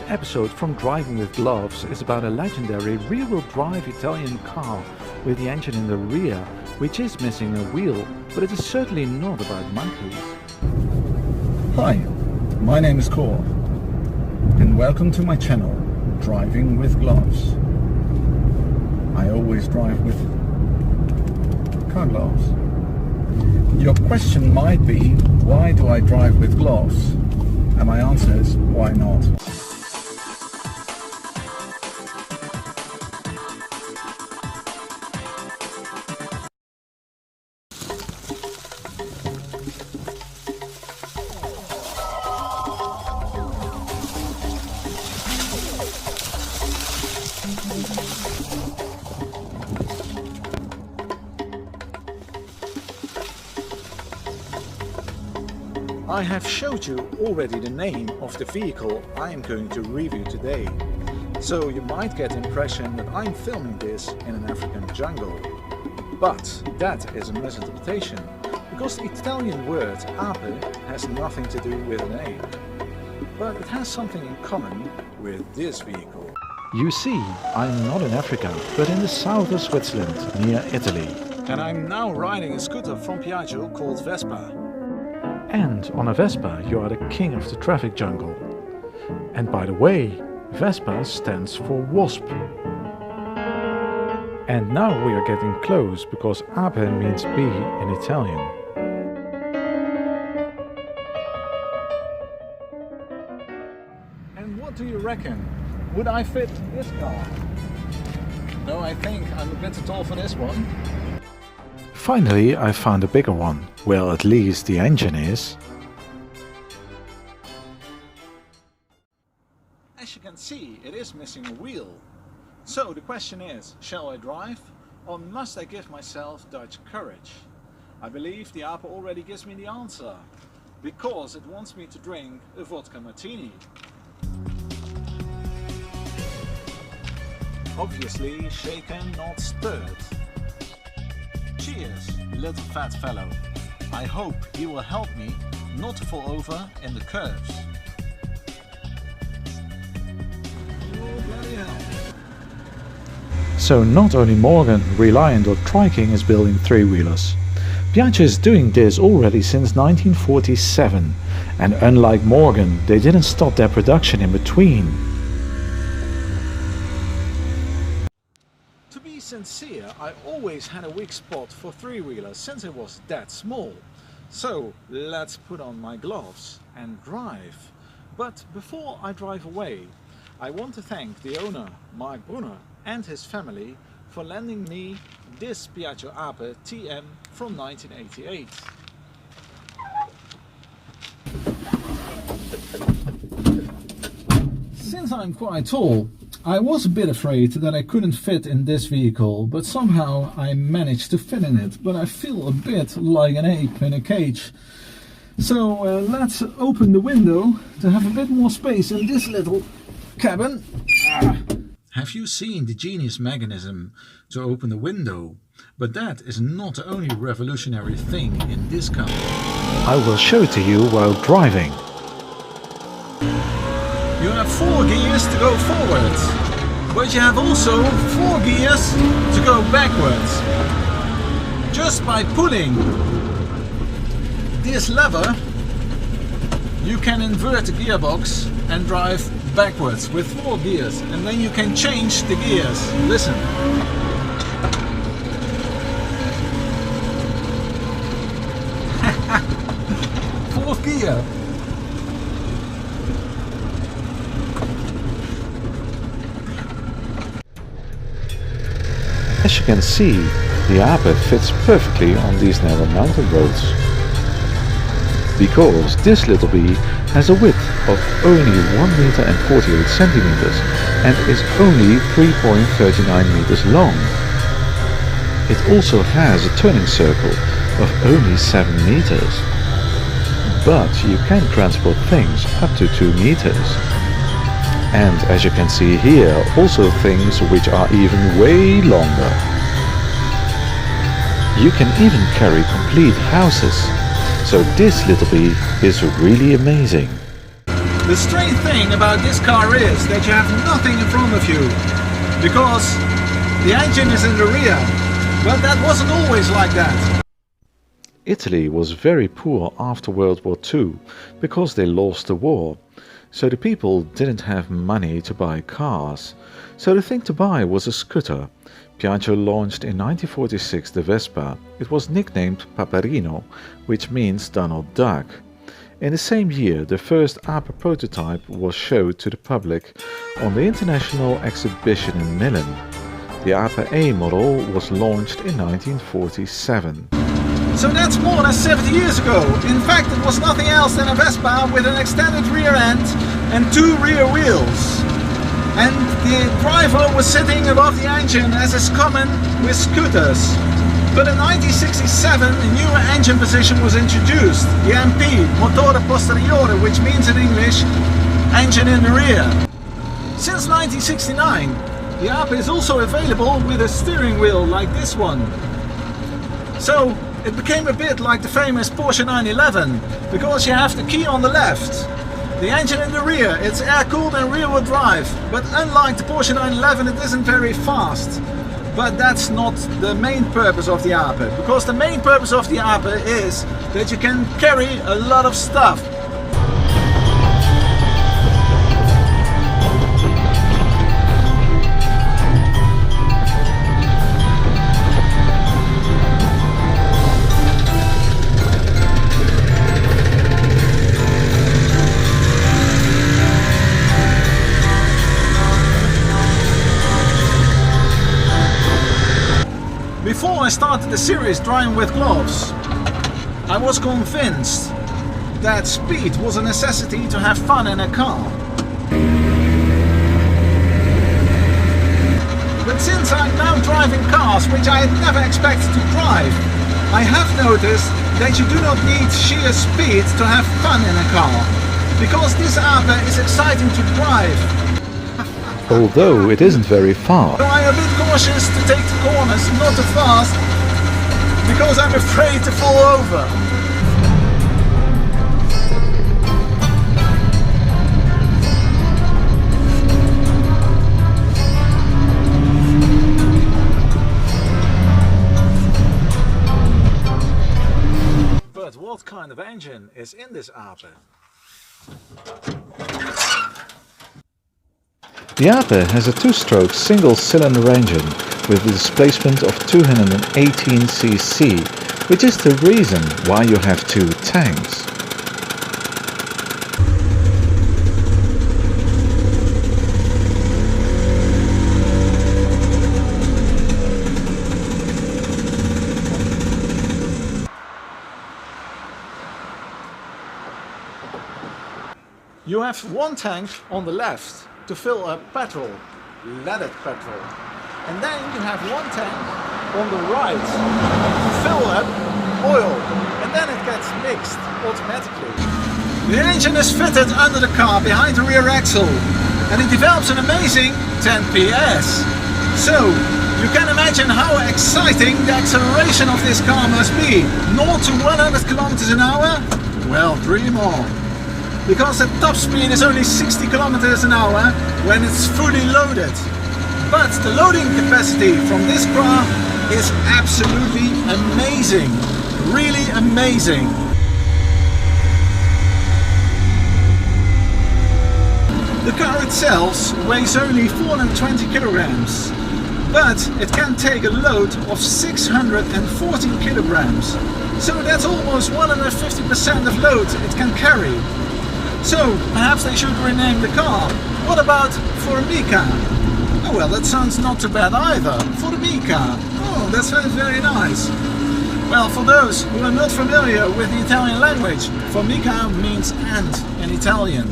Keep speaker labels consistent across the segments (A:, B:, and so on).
A: episode from Driving with Gloves is about a legendary rear-wheel drive Italian car with the engine in the rear, which is missing a wheel, but it is certainly not about monkeys.
B: Hi, my name is Cor, and welcome to my channel, Driving with Gloves. I always drive with car gloves. Your question might be, why do I drive with gloves? And my answer is, why not?
C: I have showed you already the name of the vehicle I am going to review today, so you might get the impression that I'm filming this in an African jungle. But that is a misinterpretation, because the Italian word ape has nothing to do with an ape. But it has something in common with this vehicle.
A: You see, I'm not in Africa, but in the south of Switzerland, near Italy.
C: And I'm now riding a scooter from Piaggio called Vespa.
A: And on a Vespa you are the king of the traffic jungle. And by the way, Vespa stands for wasp. And now we are getting close, because ape means bee in Italian.
C: And what do you reckon? Would I fit this car? No, I think I'm a bit too tall for this one.
A: Finally I found a bigger one. Well, at least the engine is.
C: As you can see, it is missing a wheel. So the question is, shall I drive, or must I give myself Dutch courage? I believe the ape already gives me the answer, because it wants me to drink a vodka martini. Obviously shaken, not stirred. Cheers, little fat fellow. I hope he will help me not to fall over in the curves. Oh, bloody hell.
A: So not only Morgan, Reliant or Triking is building three-wheelers. Piaggio is doing this already since 1947, and unlike Morgan, they didn't stop their production in between.
C: To be sincere, I always had a weak spot for three-wheelers since I was that small. So let's put on my gloves and drive. But before I drive away, I want to thank the owner, Mark Brunner, and his family for lending me this Piaggio Ape TM from 1988. Since I'm quite tall, I was a bit afraid that I couldn't fit in this vehicle, but somehow I managed to fit in it. But I feel a bit like an ape in a cage. So let's open the window to have a bit more space in this little cabin. Have you seen the genius mechanism to open the window? But that is not the only revolutionary thing in this car.
A: I will show it to you while driving.
C: You have 4 gears to go forwards, but you have also 4 gears to go backwards. Just by pulling this lever, you can invert the gearbox and drive backwards with 4 gears, and then you can change the gears. Listen. Fourth gear.
A: As you can see, the Ape fits perfectly on these narrow mountain roads. Because this little bee has a width of only 1 meter and 48 centimeters and is only 3.39 meters long. It also has a turning circle of only 7 meters. But you can transport things up to 2 meters. And as you can see here, also things which are even way longer. You can even carry complete houses. So this little bee is really amazing.
C: The strange thing about this car is that you have nothing in front of you, because the engine is in the rear. Well, that wasn't always like that.
A: Italy was very poor after World War II because they lost the war. So the people didn't have money to buy cars. So the thing to buy was a scooter. Piaggio launched in 1946 the Vespa. It was nicknamed Paperino, which means Donald Duck. In the same year, the first Ape prototype was showed to the public on the International Exhibition in Milan. The Ape A model was launched in 1947.
C: So that's more than 70 years ago. In fact, it was nothing else than a Vespa with an extended rear end and two rear wheels. And the driver was sitting above the engine, as is common with scooters. But in 1967 a new engine position was introduced, the MP, Motore Posteriore, which means in English, engine in the rear. Since 1969, the Ape is also available with a steering wheel like this one. So it became a bit like the famous Porsche 911, because you have the key on the left. The engine in the rear, it's air-cooled and rear-wheel drive, but unlike the Porsche 911 it isn't very fast. But that's not the main purpose of the Ape, because the main purpose of the Ape is that you can carry a lot of stuff. Before I started the series Driving with Gloves, I was convinced that speed was a necessity to have fun in a car. But since I'm now driving cars which I had never expected to drive, I have noticed that you do not need sheer speed to have fun in a car, because this Ape is exciting to drive.
A: Although it isn't very far.
C: So I'm a bit cautious to take the corners, not too fast, because I'm afraid to fall over. But what kind of engine is in this Ape?
A: The Ape has a two-stroke single-cylinder engine with a displacement of 218 cc, which is the reason why you have two tanks.
C: You have one tank on the left to fill up petrol, leaded petrol. And then you have one tank on the right to fill up oil. And then it gets mixed automatically. The engine is fitted under the car behind the rear axle. And it develops an amazing 10 PS. So, you can imagine how exciting the acceleration of this car must be. 0 to 100 kilometers an hour? Well, dream on. Because the top speed is only 60 kilometers an hour when it's fully loaded. But the loading capacity from this car is absolutely amazing. Really amazing. The car itself weighs only 420 kilograms, but it can take a load of 614 kilograms. So that's almost 150% of load it can carry. So, perhaps they should rename the car. What about Formica? Oh well, that sounds not too bad either. Formica. Oh, that sounds very nice. Well, for those who are not familiar with the Italian language, Formica means ant in Italian.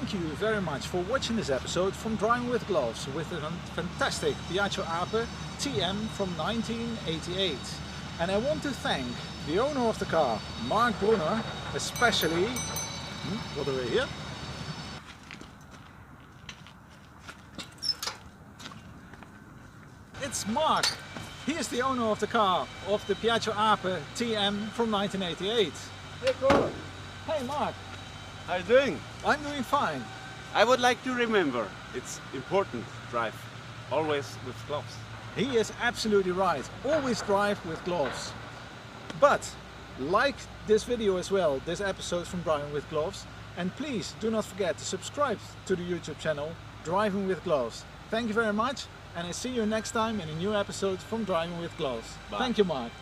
C: thank you very much for watching this episode from Driving with Gloves with a fantastic Piaggio Ape TM from 1988. And I want to thank the owner of the car, Mark Brunner, especially... what do we hear? It's Mark. He is the owner of the car, of the Piaggio Ape TM from 1988.
D: Hey, Cor.
C: Hey Mark.
D: How you doing?
C: I'm doing fine.
D: I would like to remember, it's important to drive always with gloves.
C: He is absolutely right. Always drive with gloves. But like this video as well, this episode from Driving with Gloves, and please do not forget to subscribe to the YouTube channel Driving with Gloves. Thank you very much, and I see you next time in a new episode from Driving with Gloves.
D: Bye.
C: Thank you, Mark.